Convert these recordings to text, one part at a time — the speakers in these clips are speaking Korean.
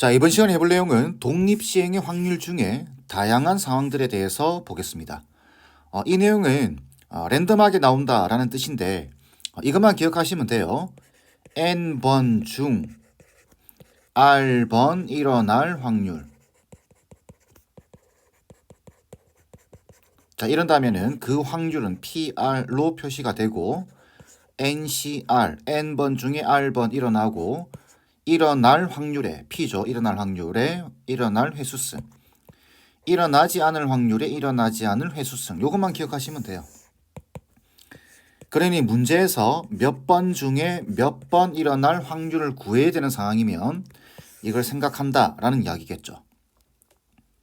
자, 이번 시간에 해볼 내용은 독립시행의 확률 중에 다양한 상황들에 대해서 보겠습니다. 이 내용은 랜덤하게 나온다라는 뜻인데 이것만 기억하시면 돼요. n번 중 r번 일어날 확률. 자, 이런다면은 그 확률은 PR로 표시가 되고 NCR, n번 중에 r번 일어나고 일어날 확률의 P죠. 일어날 확률의 일어날 횟수승. 일어나지 않을 확률의 일어나지 않을 횟수승. 요것만 기억하시면 돼요. 그러니 문제에서 몇 번 중에 몇 번 일어날 확률을 구해야 되는 상황이면 이걸 생각한다라는 이야기겠죠.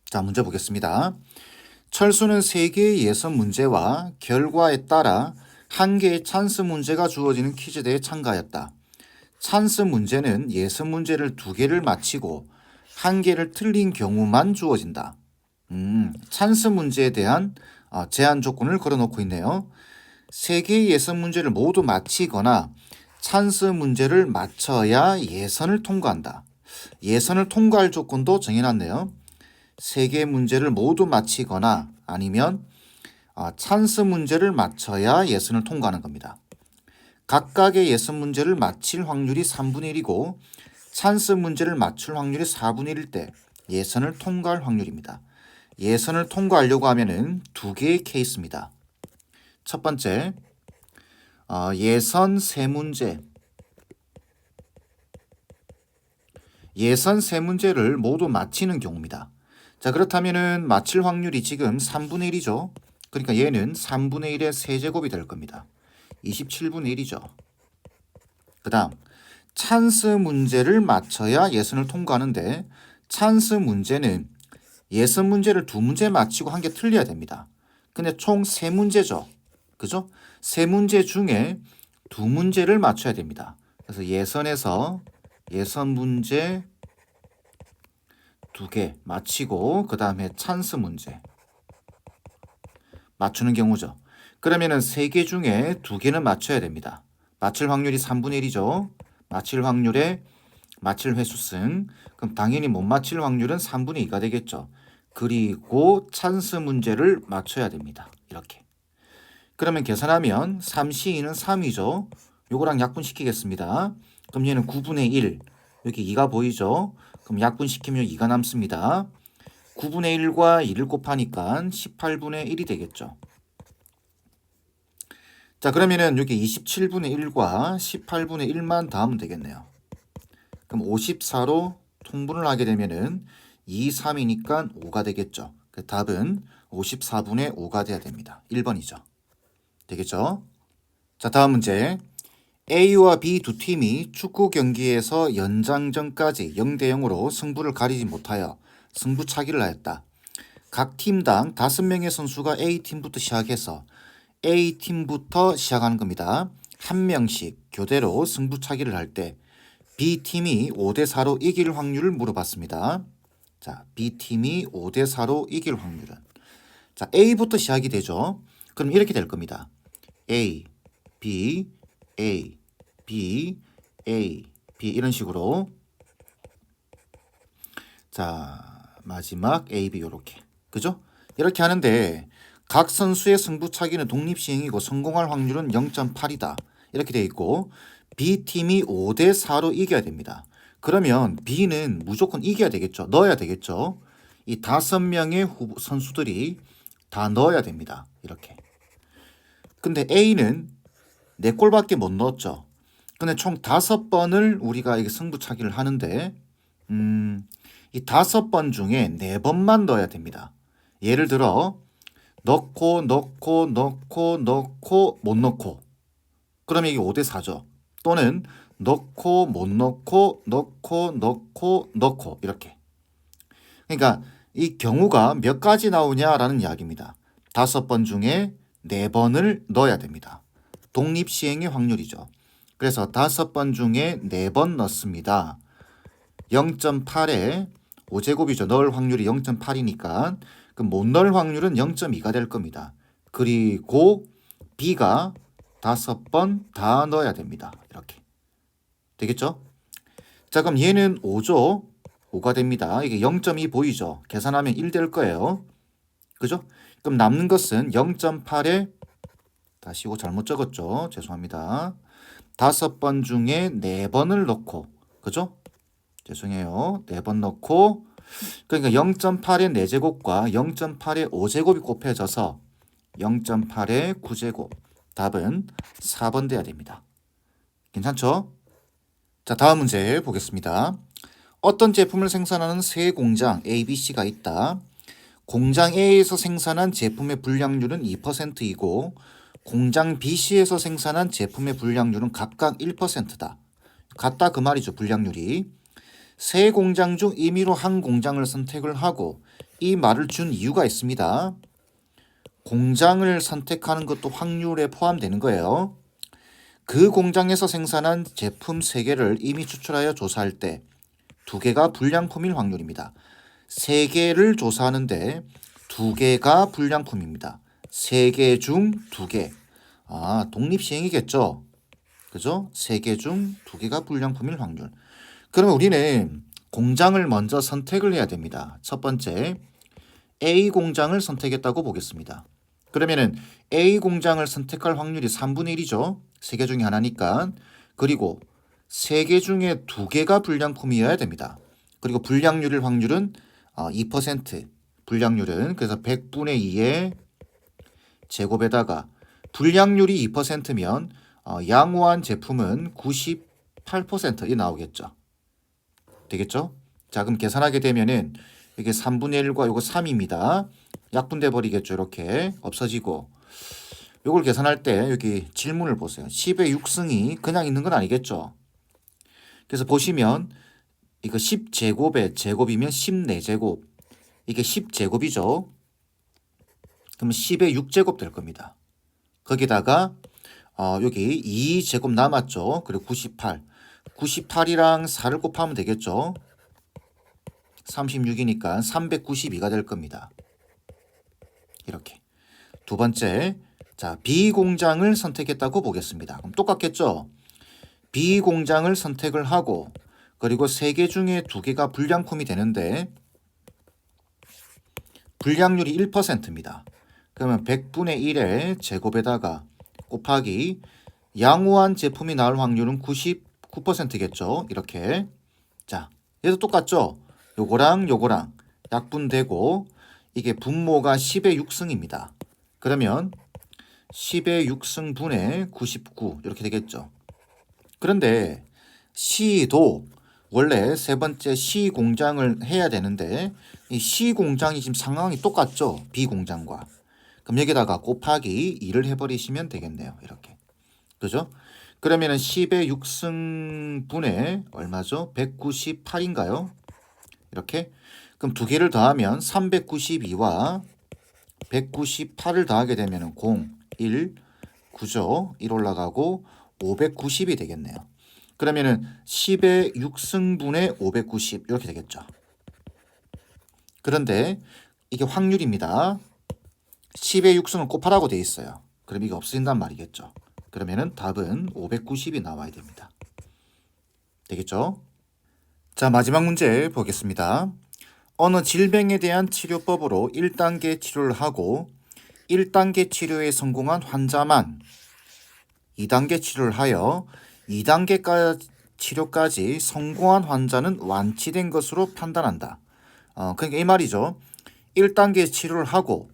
자, 문제 보겠습니다. 철수는 3개의 예선 문제와 결과에 따라 1개의 찬스 문제가 주어지는 퀴즈대에 참가하였다. 찬스 문제는 예선 문제를 2개를 맞히고 1개를 틀린 경우만 주어진다. 찬스 문제에 대한 제한 조건을 걸어놓고 있네요. 3개의 예선 문제를 모두 맞히거나 찬스 문제를 맞춰야 예선을 통과한다. 예선을 통과할 조건도 정해놨네요. 3개의 문제를 모두 맞히거나 아니면 찬스 문제를 맞춰야 예선을 통과하는 겁니다. 각각의 예선 문제를 맞힐 확률이 3분의 1이고 찬스 문제를 맞출 확률이 4분의 1일 때 예선을 통과할 확률입니다. 예선을 통과하려고 하면은 2개의 케이스입니다. 첫 번째, 예선 3문제. 예선 3문제를 모두 맞히는 경우입니다. 자, 그렇다면은 맞힐 확률이 지금 3분의 1이죠. 그러니까 얘는 3분의 1의 세제곱이 될 겁니다. 27분의 1이죠. 그 다음, 찬스 문제를 맞춰야 예선을 통과하는데 찬스 문제는 예선 문제를 2문제 맞히고 1개 틀려야 됩니다. 근데 총 3문제죠. 그죠? 3문제 중에 2문제를 맞춰야 됩니다. 그래서 예선에서 예선 문제 2개 맞히고 그 다음에 찬스 문제 맞추는 경우죠. 그러면은 3개 중에 2개는 맞춰야 됩니다. 맞출 확률이 3분의 1이죠. 맞힐 확률에 맞힐 횟수승. 그럼 당연히 못 맞힐 확률은 3분의 2가 되겠죠. 그리고 찬스 문제를 맞춰야 됩니다. 이렇게. 그러면 계산하면 3C2는 3이죠. 요거랑 약분시키겠습니다. 그럼 얘는 9분의 1. 여기 2가 보이죠? 그럼 약분시키면 2가 남습니다. 9분의 1과 2를 곱하니까 18분의 1이 되겠죠. 자, 그러면은 여기 27분의 1과 18분의 1만 더하면 되겠네요. 그럼 54로 통분을 하게 되면은 2, 3이니까 5가 되겠죠. 그 답은 54분의 5가 돼야 됩니다. 1번이죠. 되겠죠? 자, 다음 문제. A와 B 두 팀이 축구 경기에서 연장전까지 0대 0으로 승부를 가리지 못하여 승부차기를 하였다. 각 팀당 5명의 선수가 A팀부터 시작해서 A팀부터 시작하는 겁니다. 한 명씩 교대로 승부차기를 할 때 B팀이 5대 4로 이길 확률을 물어봤습니다. 자, B팀이 5대 4로 이길 확률은 자, A부터 시작이 되죠. 그럼 이렇게 될 겁니다. A, B, A, B, A, B 이런 식으로 자, 마지막 A, B 요렇게. 그죠? 이렇게 하는데 각 선수의 승부차기는 독립시행이고 성공할 확률은 0.8이다. 이렇게 돼 있고 B팀이 5대 4로 이겨야 됩니다. 그러면 B는 무조건 이겨야 되겠죠. 넣어야 되겠죠. 이 5명의 선수들이 다 넣어야 됩니다. 이렇게. 근데 A는 4골밖에 못 넣었죠. 근데 총 5번을 우리가 이게 승부차기를 하는데 이 5번 중에 4번만 넣어야 됩니다. 예를 들어 넣고 못 넣고 그러면 이게 5대 4죠. 또는 넣고 못 넣고 넣고 이렇게. 그러니까 이 경우가 몇 가지 나오냐라는 이야기입니다. 5번 중에 4번을 넣어야 됩니다. 독립시행의 확률이죠. 그래서 5번 중에 4번 넣습니다. 0.8에 5제곱이죠. 넣을 확률이 0.8이니까 그럼 못 넣을 확률은 0.2가 될 겁니다. 그리고 B가 5번 다 넣어야 됩니다. 이렇게. 되겠죠? 자, 그럼 얘는 5죠. 5가 됩니다. 이게 0.2 보이죠? 계산하면 1 될 거예요. 그죠? 그럼 남는 것은 0.8에 다시 이거 잘못 적었죠? 죄송합니다. 5번 중에 4번을 넣고, 그죠? 죄송해요. 4번 넣고, 그러니까 0.8의 4제곱과 0.8의 5제곱이 곱해져서 0.8의 9제곱. 답은 4번 돼야 됩니다. 괜찮죠? 자, 다음 문제 보겠습니다. 어떤 제품을 생산하는 세 공장 A, B, C가 있다. 공장 A에서 생산한 제품의 분량률은 2%이고 공장 BC에서 생산한 제품의 분량률은 각각 1%다. 같다 그 말이죠. 분량률이. 세 공장 중 임의로 한 공장을 선택을 하고 이 말을 준 이유가 있습니다. 공장을 선택하는 것도 확률에 포함되는 거예요. 그 공장에서 생산한 제품 3개를 이미 추출하여 조사할 때 2개가 불량품일 확률입니다. 3개를 조사하는데 2개가 불량품입니다. 3개 중 2개. 독립시행이겠죠. 그죠? 3개 중 2개가 불량품일 확률. 그러면 우리는 공장을 먼저 선택을 해야 됩니다. 첫 번째, A 공장을 선택했다고 보겠습니다. 그러면은 A 공장을 선택할 확률이 3분의 1이죠. 3개 중에 하나니까. 그리고 3개 중에 2개가 불량품이어야 됩니다. 그리고 불량률일 확률은 2%. 불량률은 그래서 100분의 2의 제곱에다가 불량률이 2%면 양호한 제품은 98%이 나오겠죠. 되겠죠? 자, 그럼 계산하게 되면은 이게 3분의 1과 요거 3입니다. 약분돼 버리겠죠. 이렇게 없어지고 요걸 계산할 때 여기 질문을 보세요. 10의 6승이 그냥 있는 건 아니겠죠. 그래서 보시면 이거 10제곱의 제곱이면 14제곱. 이게 10제곱이죠. 그러면 10의 6제곱 될 겁니다. 거기다가 여기 2제곱 남았죠. 그리고 98. 98이랑 4를 곱하면 되겠죠. 36이니까 392가 될 겁니다. 이렇게. 두 번째, 자, B 공장을 선택했다고 보겠습니다. 그럼 똑같겠죠? B 공장을 선택을 하고 그리고 3개 중에 2개가 불량품이 되는데 불량률이 1%입니다. 그러면 100분의 1의 제곱에다가 곱하기 양호한 제품이 나올 확률은 99%겠죠. 이렇게. 자, 얘도 똑같죠? 요거랑 약분되고 이게 분모가 10의 6승입니다. 그러면 10의 6승분의 99 이렇게 되겠죠. 그런데 C도 원래 세 번째 C 공장을 해야 되는데 이 C 공장이 지금 상황이 똑같죠? B 공장과. 그럼 여기다가 곱하기 2를 해버리시면 되겠네요. 이렇게. 그죠? 그러면은 10의 6승분의 얼마죠? 198인가요? 이렇게. 그럼 두 개를 더하면 392와 198을 더하게 되면 0, 1, 9죠. 1 올라가고 590이 되겠네요. 그러면은 10의 6승분의 590 이렇게 되겠죠. 그런데 이게 확률입니다. 10의 6승을 곱하라고 돼 있어요. 그럼 이게 없어진단 말이겠죠. 그러면은 답은 590이 나와야 됩니다. 되겠죠? 자, 마지막 문제 보겠습니다. 어느 질병에 대한 치료법으로 1단계 치료를 하고 1단계 치료에 성공한 환자만 2단계 치료를 하여 2단계 치료까지 성공한 환자는 완치된 것으로 판단한다. 그러니까 이 말이죠. 1단계 치료를 하고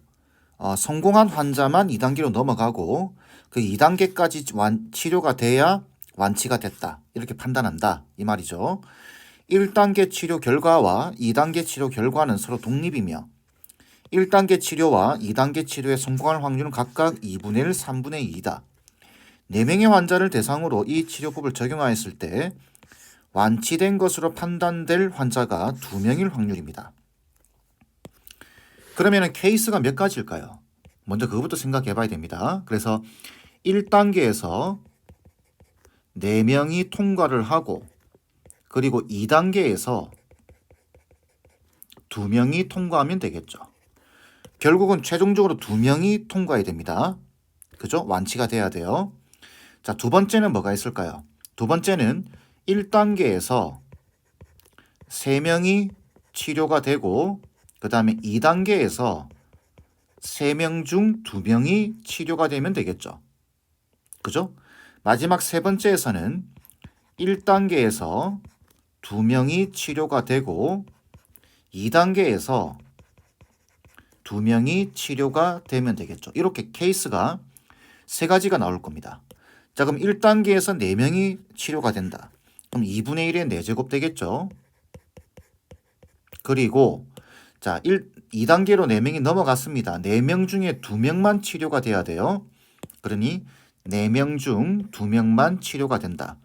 성공한 환자만 2단계로 넘어가고 그 2단계까지 치료가 돼야 완치가 됐다. 이렇게 판단한다. 이 말이죠. 1단계 치료 결과와 2단계 치료 결과는 서로 독립이며 1단계 치료와 2단계 치료에 성공할 확률은 각각 2분의 1, 3분의 2이다. 4명의 환자를 대상으로 이 치료법을 적용하였을 때 완치된 것으로 판단될 환자가 2명일 확률입니다. 그러면 케이스가 몇 가지일까요? 먼저 그것부터 생각해 봐야 됩니다. 그래서 1단계에서 4명이 통과를 하고 그리고 2단계에서 2명이 통과하면 되겠죠. 결국은 최종적으로 2명이 통과해야 됩니다. 그죠? 완치가 돼야 돼요. 자, 두 번째는 뭐가 있을까요? 두 번째는 1단계에서 3명이 치료가 되고 그 다음에 2단계에서 3명 중 2명이 치료가 되면 되겠죠. 그죠? 마지막 세 번째에서는 1단계에서 2명이 치료가 되고 2단계에서 2명이 치료가 되면 되겠죠. 이렇게 케이스가 세 가지가 나올 겁니다. 자, 그럼 1단계에서 4명이 치료가 된다. 그럼 2분의 1의 4제곱 되겠죠. 그리고 자, 2단계로 4명이 넘어갔습니다. 4명 중에 2명만 치료가 돼야 돼요. 그러니 4명 중 2명만 치료가 된다.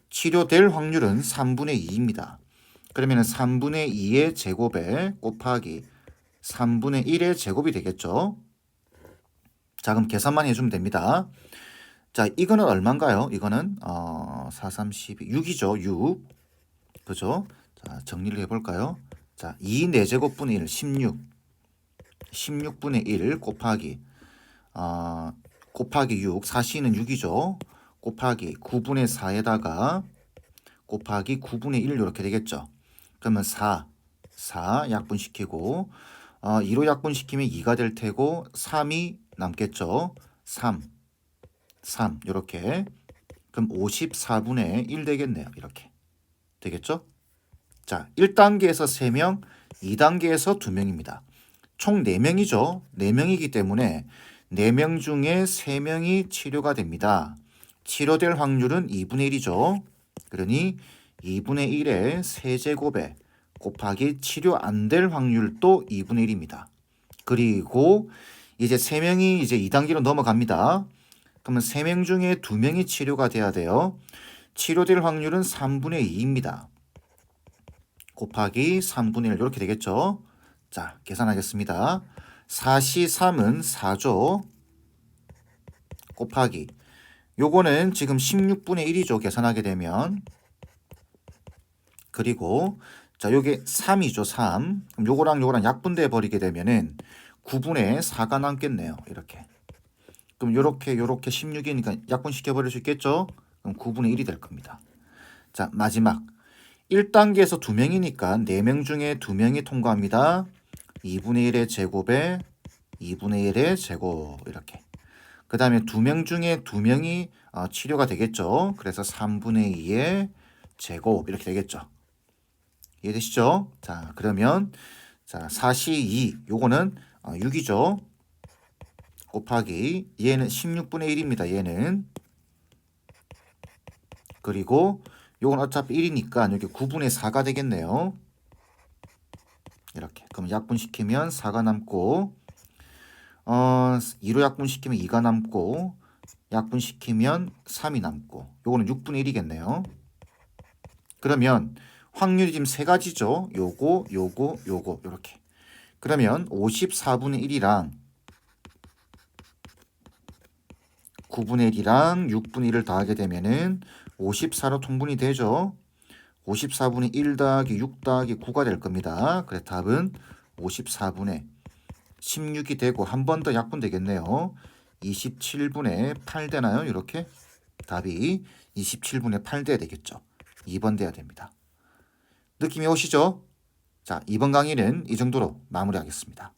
치료될 확률은 3분의 2입니다. 그러면 3분의 2의 제곱에 곱하기 3분의 1의 제곱이 되겠죠. 자, 그럼 계산만 해주면 됩니다. 자, 이거는 얼마인가요? 이거는 4, 3, 12, 6이죠. 6. 그죠? 자, 정리를 해볼까요? 자, 2 4제곱분의 1, 16. 16분의 1 곱하기 곱하기 6, 4c는 6이죠. 곱하기 9분의 4에다가 곱하기 9분의 1 이렇게 되겠죠. 그러면 4 약분시키고 2로 약분시키면 2가 될 테고 3이 남겠죠. 3 이렇게. 그럼 54분의 1 되겠네요. 이렇게 되겠죠. 자, 1단계에서 3명, 2단계에서 2명입니다. 총 4명이죠. 4명이기 때문에 4명 중에 3명이 치료가 됩니다. 치료될 확률은 2분의 1이죠. 그러니 2분의 1의 세제곱에 곱하기 치료 안 될 확률도 2분의 1입니다. 그리고 이제 3명이 이제 2단계로 넘어갑니다. 그러면 3명 중에 2명이 치료가 돼야 돼요. 치료될 확률은 3분의 2입니다. 곱하기 3분의 1 이렇게 되겠죠. 자, 계산하겠습니다. 4C3은 4죠. 곱하기 요거는 지금 16분의 1이죠. 계산하게 되면. 그리고 자, 요게 3이죠. 3. 그럼 요거랑 약분돼 버리게 되면은 9분의 4가 남겠네요. 이렇게. 그럼 요렇게 16이니까 약분시켜 버릴 수 있겠죠? 그럼 9분의 1이 될 겁니다. 자, 마지막 1단계에서 2명이니까 4명 중에 2명이 통과합니다. 2분의 1의 제곱에 2분의 1의 제곱 이렇게. 그 다음에 2명 중에 2명이 치료가 되겠죠. 그래서 3분의 2의 제곱 이렇게 되겠죠. 이해되시죠? 자, 그러면 자 4C2 요거는 6이죠. 곱하기 얘는 16분의 1입니다. 얘는. 그리고 요건 어차피 1이니까 여기 9분의 4가 되겠네요. 이렇게. 그럼 약분시키면 4가 남고 2로 약분시키면 2가 남고 약분시키면 3이 남고 요거는 6분의 1이겠네요. 그러면 확률이 지금 세 가지죠. 요거 요렇게. 그러면 54분의 1이랑 9분의 1이랑 6분의 1을 더하게 되면은 54로 통분이 되죠. 54분의 1 더하기 6 더하기 9가 될 겁니다. 그래서 답은 54분의 16이 되고 한 번 더 약분되겠네요. 27분의 8 되나요? 이렇게 답이 27분의 8 돼야 되겠죠. 2번 돼야 됩니다. 느낌이 오시죠? 자, 이번 강의는 이 정도로 마무리하겠습니다.